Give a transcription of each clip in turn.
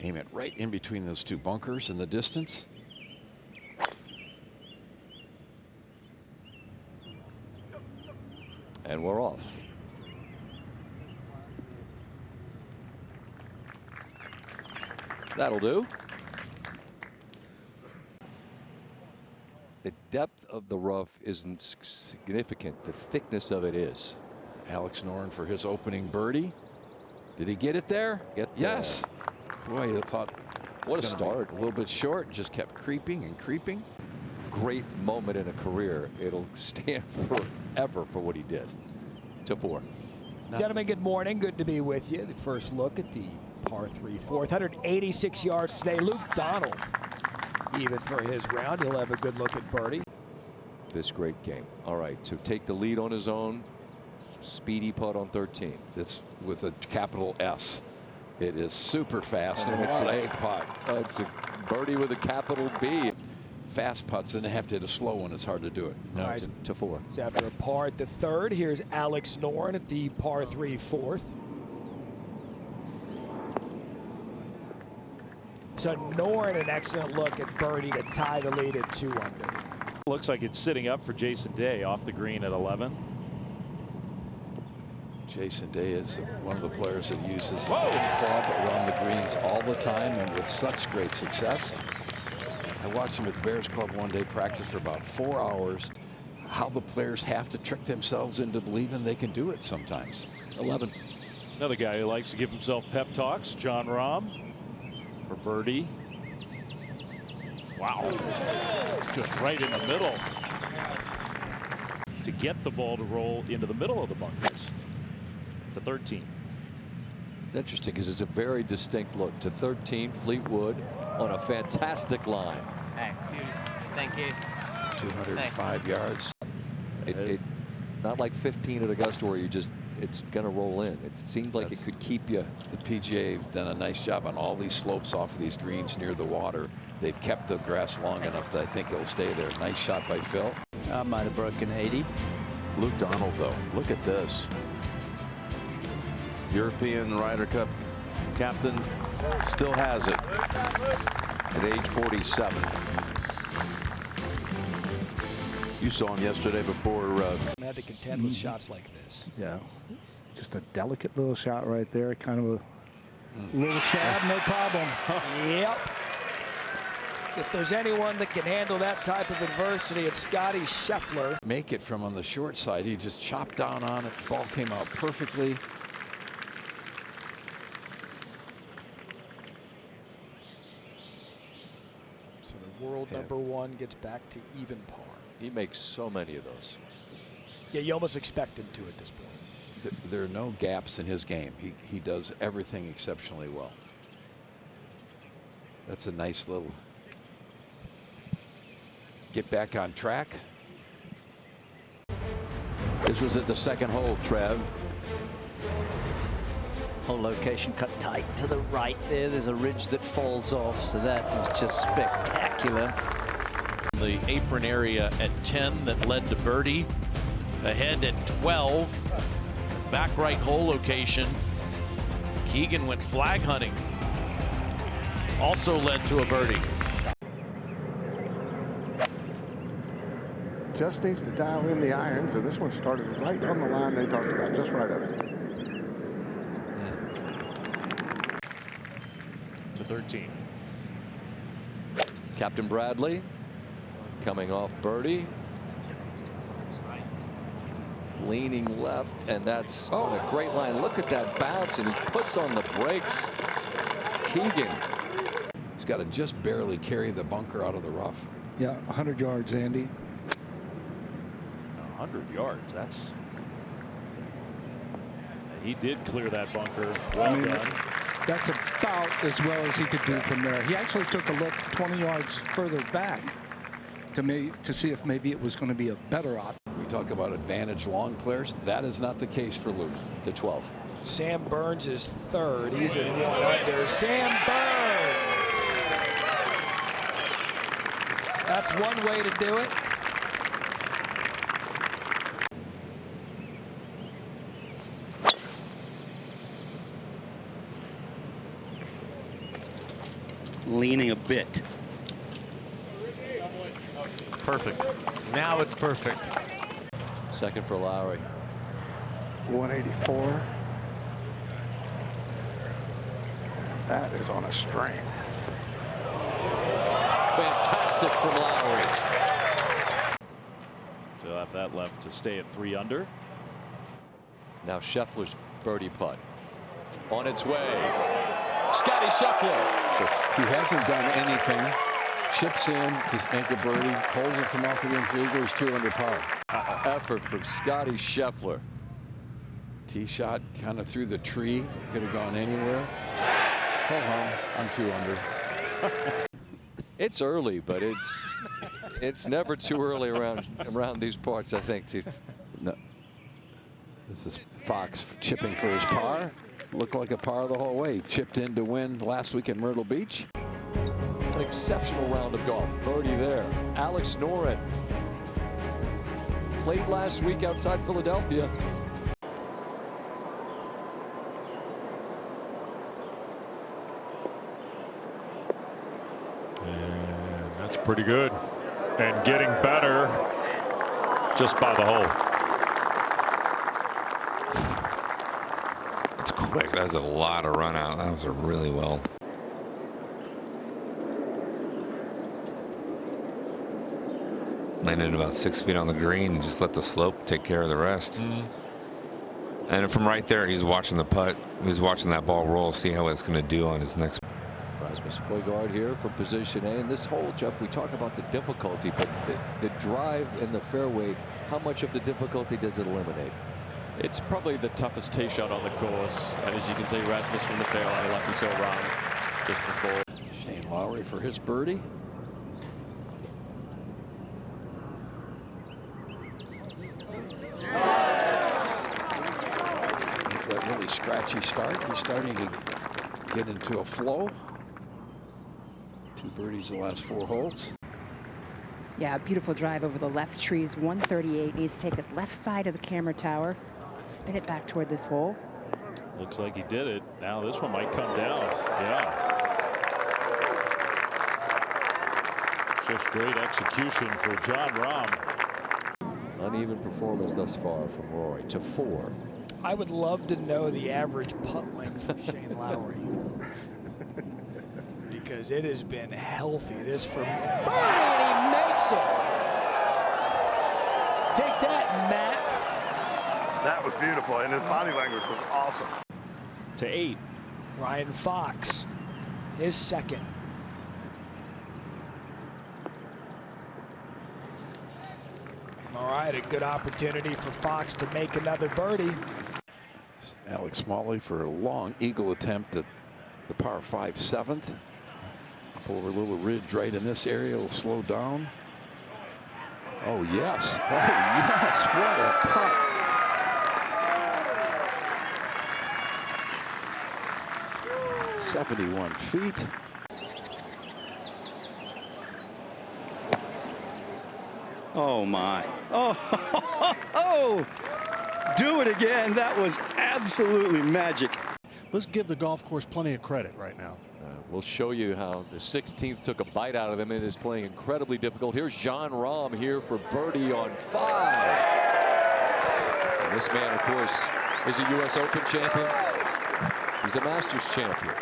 Aim it right in between those two bunkers in the distance. And we're off. That'll do. The depth of the rough isn't significant. The thickness of it is. Alex Noren for his opening birdie. Did he get it there? Yes. Boy, I thought, what a start. A little bit short, just kept creeping and creeping. Great moment in a career. It'll stand forever for what he did. To 4. Gentlemen, good morning. Good to be with you. The first look at the par 3 fourth. 186 yards today. Luke Donald, even for his round. He'll have a good look at birdie. This great game. All right, to take the lead on his own. Speedy putt on 13. It's with a capital S. It is super fast, and it's a putt. It's a birdie with a capital B. Fast putts, and they have to hit a slow one. It's hard to do it. No, right. to 4. So after a par at the 3rd, here's Alex Noren at the par 3 4th. So Noren, an excellent look at birdie to tie the lead at 2 under. Looks like it's sitting up for Jason Day off the green at 11. Jason Day is one of the players that uses the club around the greens all the time and with such great success. I watched him at the Bears Club one day practice for about 4 hours. How the players have to trick themselves into believing they can do it sometimes. 11. Another guy who likes to give himself pep talks, John Rahm for birdie. Wow. Just right in the middle. To get the ball to roll into the middle of the bunkers. To 13. It's interesting because it's a very distinct look. To 13, Fleetwood on a fantastic line. Thanks. Thank you. 205 yards. Not like 15 at Augusta where it's going to roll in. It seemed like it could keep you. The PGA have done a nice job on all these slopes off of these greens near the water. They've kept the grass long enough that I think it'll stay there. Nice shot by Phil. I might have broken 80. Luke Donald, though, look at this. European Ryder Cup captain, still has it at age 47. You saw him yesterday before. Had to contend with shots like this. Yeah, just a delicate little shot right there. Kind of a little stab, no problem. Yep. If there's anyone that can handle that type of adversity, it's Scotty Scheffler. Make it from on the short side. He just chopped down on it. Ball came out perfectly. So the world #1 gets back to even par. He makes so many of those. Yeah, you almost expect him to at this point. There are no gaps in his game. He does everything exceptionally well. That's a nice little get back on track. This was at the 2nd hole, Trev. Hole location cut tight to the right there. There's a ridge that falls off, so that is just spectacular. The apron area at 10 that led to birdie. Ahead at 12. Back right hole location. Keegan went flag hunting. Also led to a birdie. Just needs to dial in the irons, and this one started right on the line they talked about, just right of it. To 13. Captain Bradley coming off birdie. Leaning left, and that's on a great line. Look at that bounce, and he puts on the brakes. Keegan. He's got to just barely carry the bunker out of the rough. Yeah, 100 yards, Andy. 100 yards. That's. He did clear that bunker. Well done. That's about as well as he could do from there. He actually took a look 20 yards further back to see if maybe it was going to be a better option. We talk about advantage long players. That is not the case for Luke. To 12. Sam Burns is 3rd. He's at 1 under. Sam Burns. That's one way to do it. leaning a bit. Perfect. Now it's perfect. Second for Lowry. 184. That is on a string. Fantastic from Lowry. So have that left to stay at 3 under. Now Scheffler's birdie putt. On its way. Scotty Scheffler. So he hasn't done anything. Chips in to make a birdie. Holds it from off the green field. He's 2 under par. Effort from Scotty Scheffler. Tee shot kind of through the tree. Could have gone anywhere. I'm 2 under. It's early, but it's never too early around these parts, I think. No. This is Fox chipping for his par. Looked like a par the whole way. Chipped in to win last week in Myrtle Beach. An exceptional round of golf. Birdie there. Alex Noren played last week outside Philadelphia. And that's pretty good. And getting better just by the hole. That's quick. That's a lot of run out. That was a really well. Landed about 6 feet on the green and just let the slope take care of the rest. And from right there, he's watching the putt. He's watching that ball roll, see how it's going to do on his next. Rasmus Højgaard here from position A. And this hole, Jeff, we talk about the difficulty, but the drive in the fairway, how much of the difficulty does it eliminate? It's probably the toughest tee shot on the course. And as you can see, Rasmus from the fairway, like we saw Ron just before. Shane Lowry for his birdie. That really scratchy start. He's starting to get into a flow. 2 birdies the last 4 holes. Yeah, beautiful drive over the left trees. 138. Needs to take it left side of the camera tower. Spin it back toward this hole. Looks like he did it. Now this one might come down. Yeah. Just great execution for Jon Rahm. Uneven performance thus far from Rory to 4. I would love to know the average putt length for Shane Lowry. Because it has been healthy. This for birdie, and he makes it. Take that, Matt. That was beautiful, and his body language was awesome. To 8. Ryan Fox, his second. All right, a good opportunity for Fox to make another birdie. Alex Smalley for a long eagle attempt at the par 5 7th. Up over a little ridge right in this area. Will slow down. Oh yes. Oh yes. What a putt. .71 feet. Oh my. Oh, do it again. That was absolutely magic. Let's give the golf course plenty of credit right now. We'll show you how the 16th took a bite out of them and is playing incredibly difficult. Here's Jon Rahm here for birdie on 5. And this man, of course, is a U.S. Open champion. He's a Masters champion.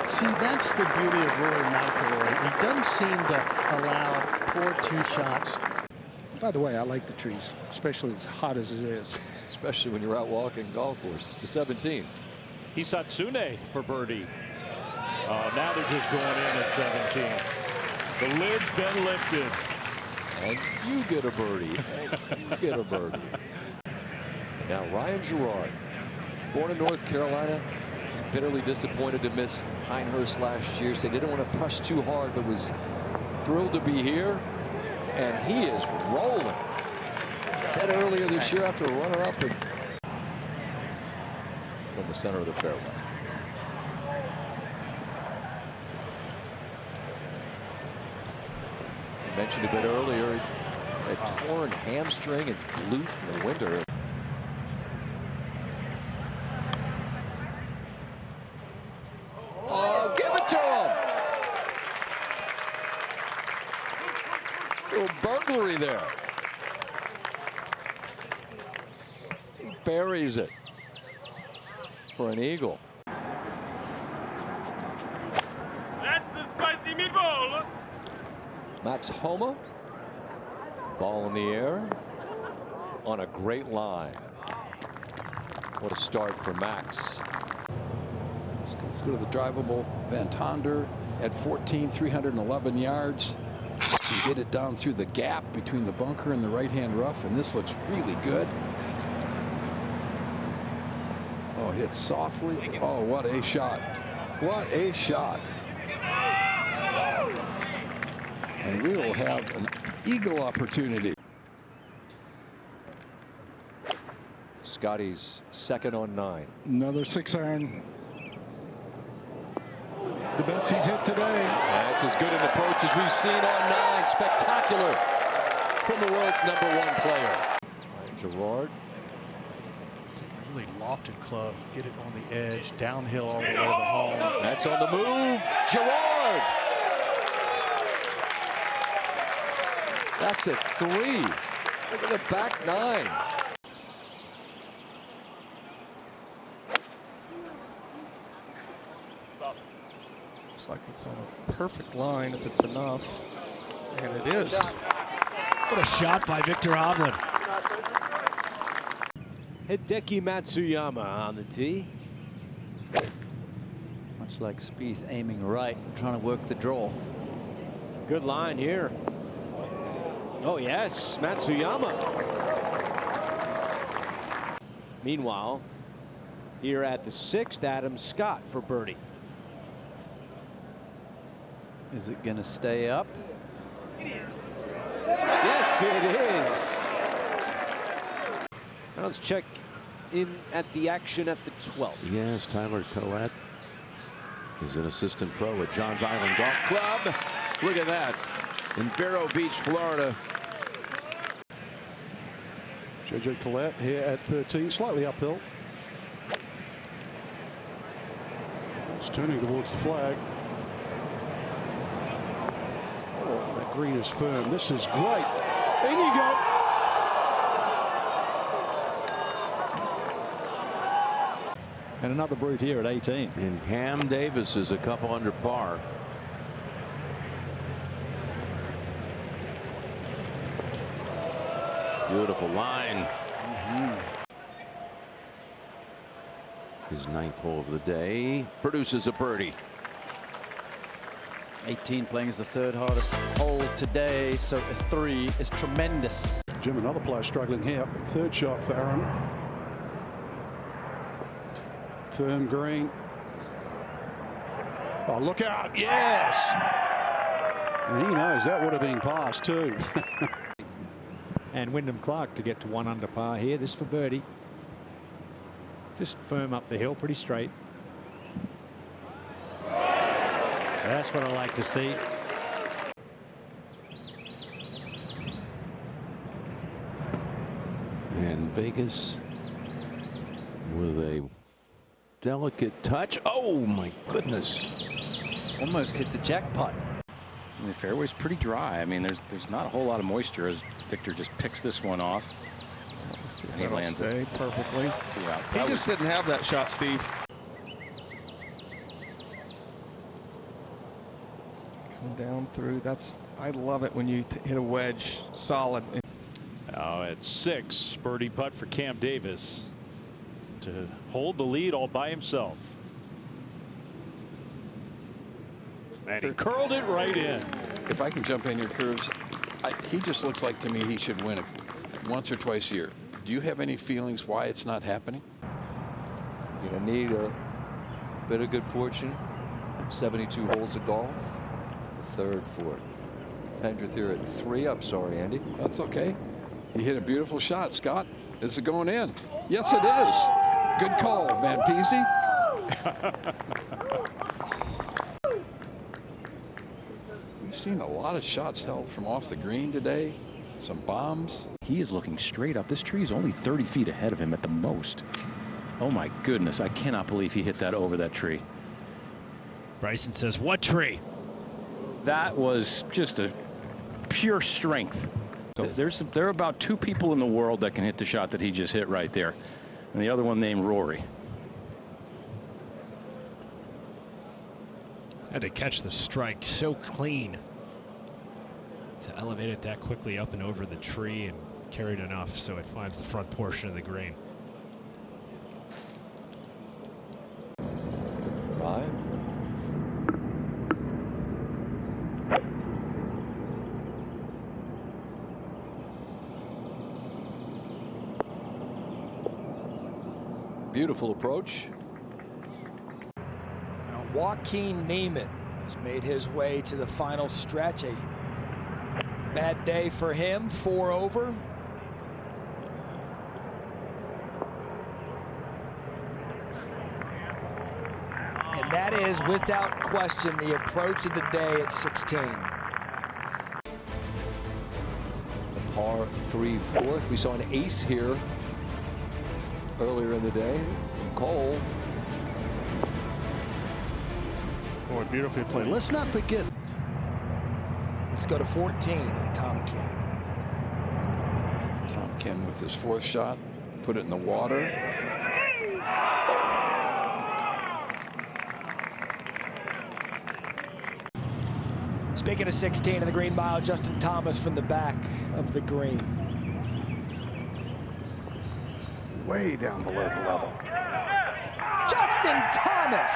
See, that's the beauty of Rory McIlroy. He doesn't seem to allow poor tee shots. By the way, I like the trees, especially as hot as it is. Especially when you're out walking golf courses. To 17. Hisatsune for birdie. Now they're just going in at 17. The lid's been lifted. And you get a birdie. And you get a birdie. Now Ryan Gerard, born in North Carolina, bitterly disappointed to miss Pinehurst last year. Said he didn't want to push too hard, but was thrilled to be here. And he is rolling. Said earlier this year after a runner-up from the center of the fairway. I mentioned a bit earlier, A torn hamstring and glute in the winter. Oh, give it to him! Little burglary there. He buries it for an eagle. That's the spicy meatball. Max Homa. Ball in the air on a great line. What a start for Max. Let's go to the drivable Van Tonder at 14, 311 yards. You get it down through the gap between the bunker and the right-hand rough, and this looks really good. Oh, hit softly. Oh, what a shot. What a shot. And we will have an eagle opportunity. Scotty's second on 9. Another 6-iron. The best he's hit today. That's as good an approach as we've seen on 9. Spectacular from the world's #1 player. Gerard. Really lofted club. Get it on the edge, downhill all the way to the hole. That's on the move. Gerard. That's a 3. Look at the back 9. Looks like it's on a perfect line if it's enough. And it is. What a shot by Victor Hovland. Hideki Matsuyama on the tee. Much like Spieth aiming right, trying to work the draw. Good line here. Oh, yes, Matsuyama. Meanwhile, here at the 6th, Adam Scott for birdie. Is it going to stay up? Yes, it is. Now let's check in at the action at the 12th. Yes, Tyler Collette is an assistant pro at Johns Island Golf Club. Look at that. In Vero Beach, Florida. JJ Collette here at 13, slightly uphill. It's turning towards the flag. Oh, that green is firm. This is great. In you go. And another brute here at 18. And Cam Davis is a couple under par. Beautiful line. His 9th hole of the day produces a birdie. 18 playing is the 3rd hardest hole today, so a 3 is tremendous. Jim, another player struggling here. 3rd shot for Aaron. Firm green. Oh, look out. Yes. And he knows that would have been passed too. And Wyndham Clark to get to 1 under par here. This for birdie. Just firm up the hill, pretty straight. That's what I like to see. And Vegas with a delicate touch. Oh my goodness. Almost hit the jackpot. The fairway's pretty dry. I mean, there's not a whole lot of moisture as Victor just picks this one off. And he lands it perfectly. Yeah, He just didn't have that shot, Steve. Come down through. I love it when you hit a wedge solid. Now at 6, birdie putt for Cam Davis to hold the lead all by himself. And he curled it right in. If I can jump in here, Curves, he just looks like to me he should win it once or twice a year. Do you have any feelings why it's not happening? You're going to need a bit of good fortune. 72 holes of golf. The 3rd for Pendrith here at 3. I'm sorry, Andy. That's okay. He hit a beautiful shot, Scott. Is it going in? Yes, it is. Good call, Van Peasy. We've seen a lot of shots held from off the green today. some bombs. He is looking straight up. This tree is only 30 feet ahead of him at the most. Oh my goodness, I cannot believe he hit that over that tree. Bryson says, what tree? That was just a pure strength. There are about 2 people in the world that can hit the shot that he just hit right there. And the other one named Rory. Had to catch the strike so clean to elevate it that quickly up and over the tree and carried enough so it finds the front portion of the green. Right. Beautiful approach. Now Joaquin Niemann has made his way to the final stretch. A bad day for him, 4 over. And that is, without question, the approach of the day at 16. The par 3 4th. We saw an ace here earlier in the day. Cole. Boy, beautifully played. Let's not forget. Let's go to 14, Tom Kim. Tom Kim with his 4th shot, put it in the water. Speaking of 16 in the green mile, Justin Thomas from the back of the green. Way down below the level. Justin Thomas!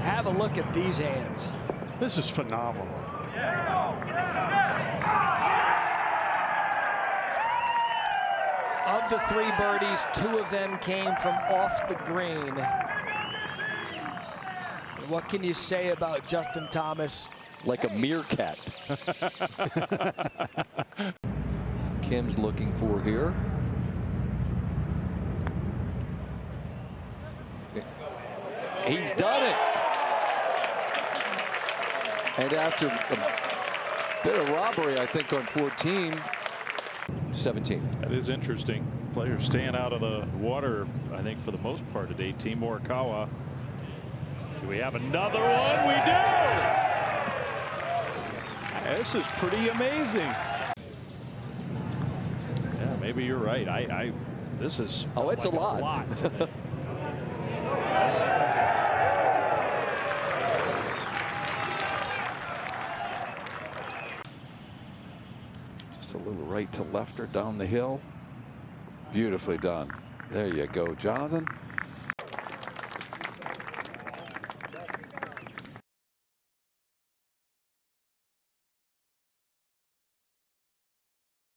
Have a look at these hands. This is phenomenal. Of the 3 birdies, 2 of them came from off the green. What can you say about Justin Thomas? Like a meerkat. Kim's looking for here. He's done it. And after a bit of robbery, I think, on 14, 17. That is interesting. Players staying out of the water, I think, for the most part today. Team Morikawa. Do we have another one? We do! This is pretty amazing. Yeah, maybe you're right. This is it's like a lot. Just a little right to left or down the hill. Beautifully done. There you go, Jonathan.